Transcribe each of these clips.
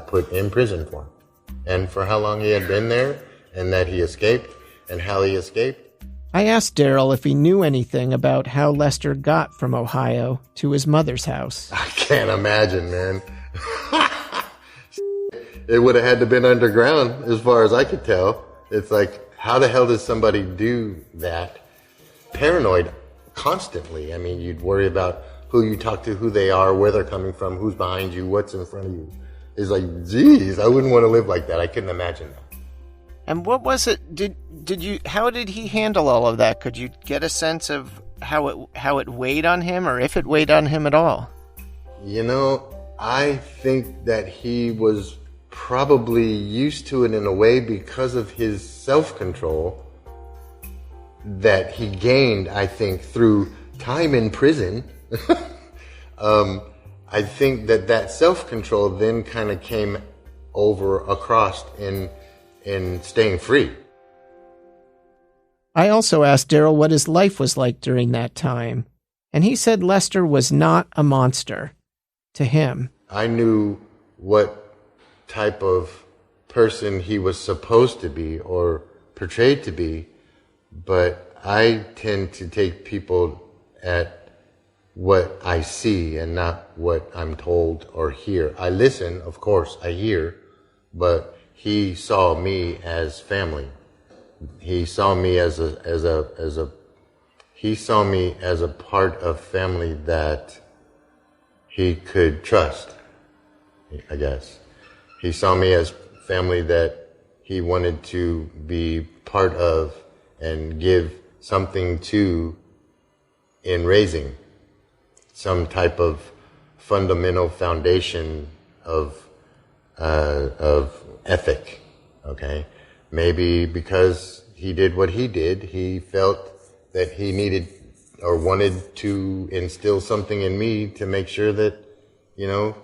put in prison for. And for how long he had been there, and that he escaped, and how he escaped. I asked Daryl if he knew anything about how Lester got from Ohio to his mother's house. I can't imagine, man. It would have had to been underground, as far as I could tell. It's like, how the hell does somebody do that? Paranoid constantly. I mean, you'd worry about who you talk to, who they are, where they're coming from, who's behind you, what's in front of you. It's like, geez, I wouldn't want to live like that. I couldn't imagine that. And what was it? How did he handle all of that? Could you get a sense of how it weighed on him, or if it weighed on him at all? You know, I think that he was probably used to it in a way because of his self-control that he gained, I think, through time in prison. I think that self-control then kind of came across in staying free. I also asked Daryl what his life was like during that time, and he said Lester was not a monster to him. I knew what type of person he was supposed to be or portrayed to be, but I tend to take people at what I see and not what I'm told or hear. I listen, of course, I hear, but he saw me as family. He saw me as a part of family that he could trust, I guess. He saw me as family that he wanted to be part of and give something to in raising, some type of fundamental foundation of ethic, okay? Maybe because he did what he did, he felt that he needed or wanted to instill something in me to make sure that,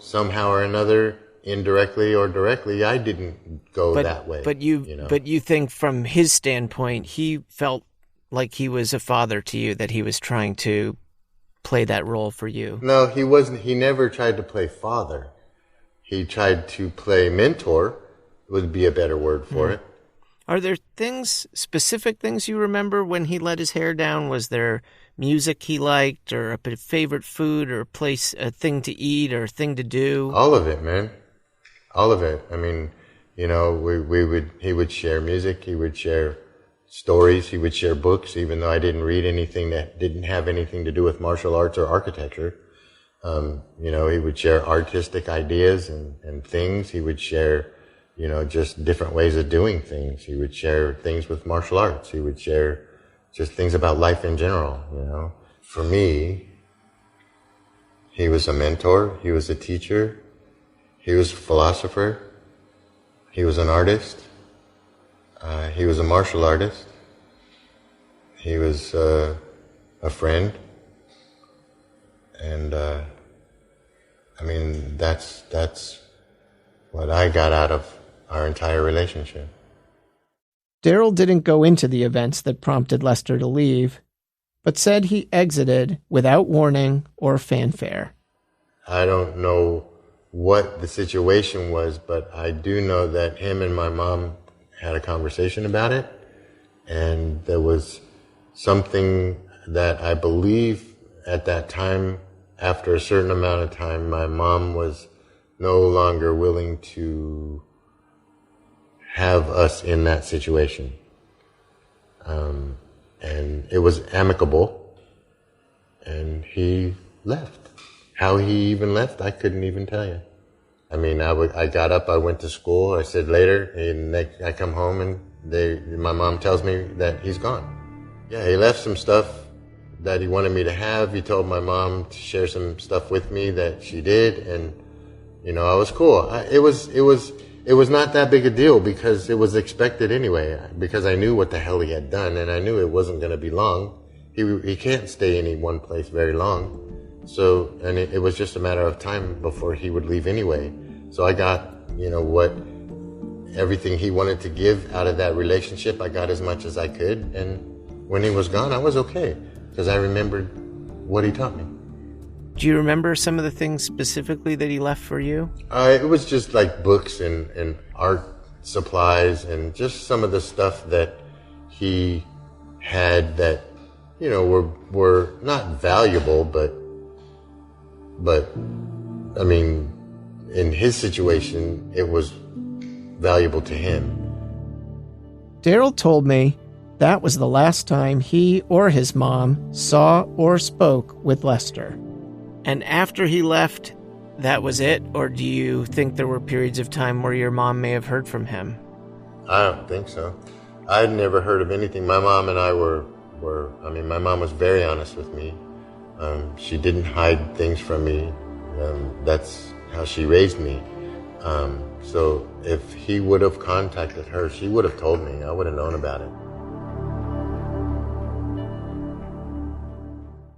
somehow or another, indirectly or directly, I didn't go that way. But you think from his standpoint, he felt like he was a father to you, that he was trying to play that role for you. No, he wasn't. He never tried to play father. He tried to play mentor, would be a better word for it. Are there specific things you remember when he let his hair down? Was there music he liked, or a favorite food, or a thing to eat, or a thing to do? All of it, man. All of it. I mean, he would share music, he would share stories, he would share books, even though I didn't read anything that didn't have anything to do with martial arts or architecture. He would share artistic ideas and things. He would share, just different ways of doing things. He would share things with martial arts. He would share just things about life in general, For me, he was a mentor. He was a teacher. He was a philosopher. He was an artist. He was a martial artist. He was a friend. And, that's what I got out of our entire relationship. Daryl didn't go into the events that prompted Lester to leave, but said he exited without warning or fanfare. I don't know what the situation was, but I do know that him and my mom had a conversation about it, and there was something that I believe at that time, after a certain amount of time, my mom was no longer willing to have us in that situation. And it was amicable, and he left. How he even left, I couldn't even tell you. I mean, I got up, I went to school, I said later, and I come home and my mom tells me that he's gone. Yeah, he left some stuff that he wanted me to have. He told my mom to share some stuff with me that she did, and, I was cool. It was not that big a deal because it was expected anyway, because I knew what the hell he had done, and I knew it wasn't going to be long. He can't stay in one place very long. So, and it was just a matter of time before he would leave anyway. So I got, everything he wanted to give out of that relationship, I got as much as I could. And when he was gone, I was okay because I remembered what he taught me. Do you remember some of the things specifically that he left for you? It was just like books and art supplies and just some of the stuff that he had that, you know, were not valuable, but I mean, in his situation, it was valuable to him. Daryl told me that was the last time he or his mom saw or spoke with Lester. And after he left, that was it? Or do you think there were periods of time where your mom may have heard from him? I don't think so. I'd never heard of anything. My mom and I my mom was very honest with me. She didn't hide things from me. That's how she raised me. So if he would have contacted her, she would have told me. I would have known about it.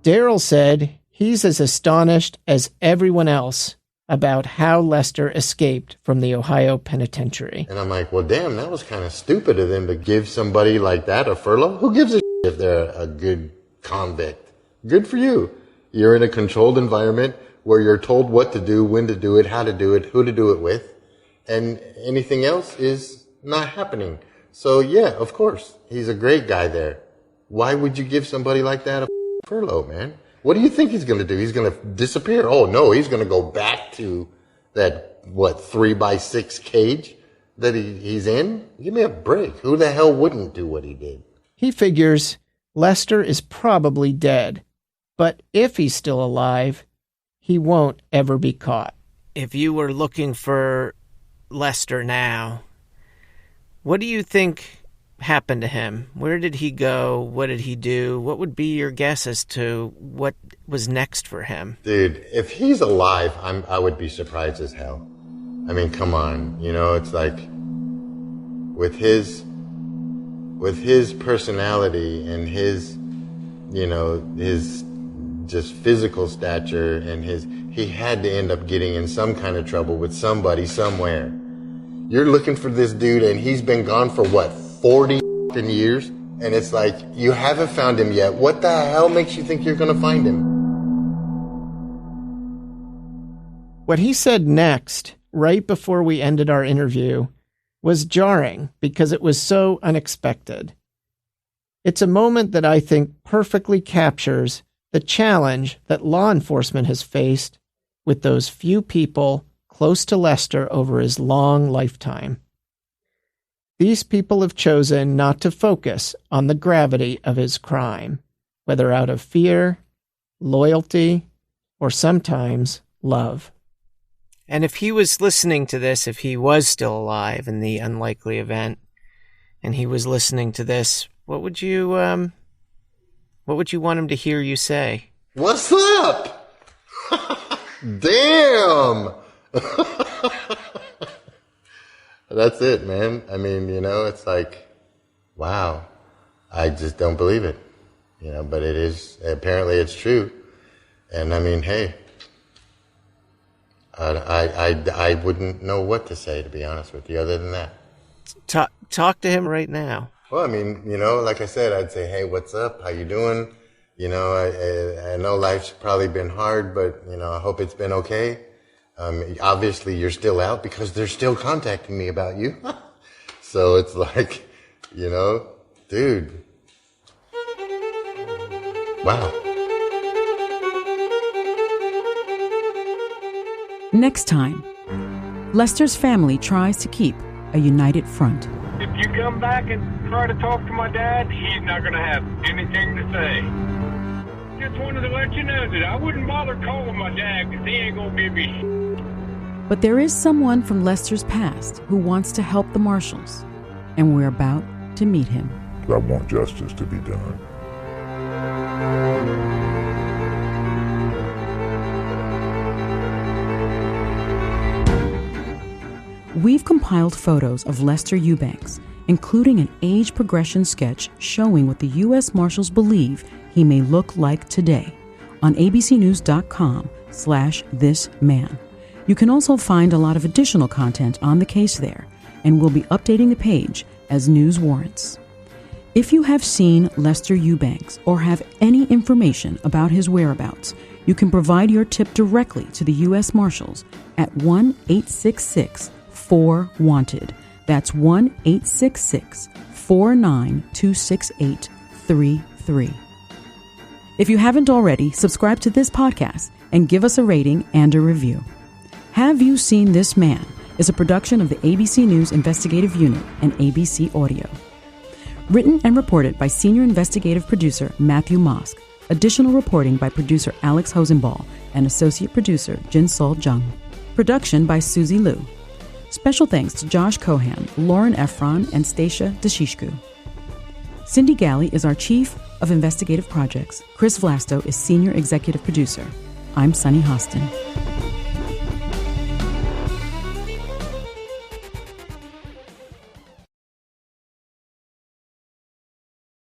Daryl said he's as astonished as everyone else about how Lester escaped from the Ohio penitentiary. And I'm like, well, damn, that was kind of stupid of them to give somebody like that a furlough. Who gives a shit if they're a good convict? Good for you. You're in a controlled environment where you're told what to do, when to do it, how to do it, who to do it with, and anything else is not happening. So yeah, of course, he's a great guy there. Why would you give somebody like that a furlough, man? What do you think he's going to do? He's going to disappear? Oh no, he's going to go back to that, 3x6 cage that he's in? Give me a break. Who the hell wouldn't do what he did? He figures Lester is probably dead, but if he's still alive, he won't ever be caught. If you were looking for Lester now, what do you think happened to him? Where did he go? What did he do? What would be your guess as to what was next for him? Dude, if he's alive, I would be surprised as hell. I mean, come on. You know, it's like with his personality and his, you know, his just physical stature and he had to end up getting in some kind of trouble with somebody somewhere. You're looking for this dude and he's been gone for 40 years? And it's like, you haven't found him yet. What the hell makes you think you're going to find him? What he said next, right before we ended our interview, was jarring because it was so unexpected. It's a moment that I think perfectly captures the challenge that law enforcement has faced with those few people close to Lester over his long lifetime. These people have chosen not to focus on the gravity of his crime, whether out of fear, loyalty, or sometimes love. And if he was listening to this, if he was still alive in the unlikely event, and he was listening to this, what would you want him to hear you say? What's up? Damn! That's it, man. I mean, you know, it's like, wow. I just don't believe it. You know, but it is, apparently it's true. And I mean, hey, I wouldn't know what to say, to be honest with you, other than that. Talk to him right now. Well, I mean, you know, like I said, I'd say, hey, what's up? How you doing? You know, I know life's probably been hard, but, you know, I hope it's been okay. Obviously you're still out because they're still contacting me about you. So it's like, you know, dude. Wow. Next time, Lester's family tries to keep a united front. If you come back and try to talk to my dad, he's not going to have anything to say. Just wanted to let you know that I wouldn't bother calling my dad because he ain't going to give me shit. But there is someone from Lester's past who wants to help the Marshalls, and we're about to meet him. I want justice to be done. We've compiled photos of Lester Eubanks, including an age progression sketch showing what the U.S. Marshals believe he may look like today on abcnews.com/thisman. You can also find a lot of additional content on the case there, and we'll be updating the page as news warrants. If you have seen Lester Eubanks or have any information about his whereabouts, you can provide your tip directly to the U.S. Marshals at 1-866-4-WANTED. That's 1-866-492-6833. If you haven't already, subscribe to this podcast and give us a rating and a review. Have You Seen This Man is a production of the ABC News Investigative Unit and ABC Audio. Written and reported by Senior Investigative Producer Matthew Mosk. Additional reporting by producer Alex Hosenball and associate producer Jinsol Jung. Production by Susie Liu. Special thanks to Josh Cohan, Lauren Efron, and Stacia Deshishku. Cindy Galley is our Chief of Investigative Projects. Chris Vlasto is Senior Executive Producer. I'm Sunny Hostin.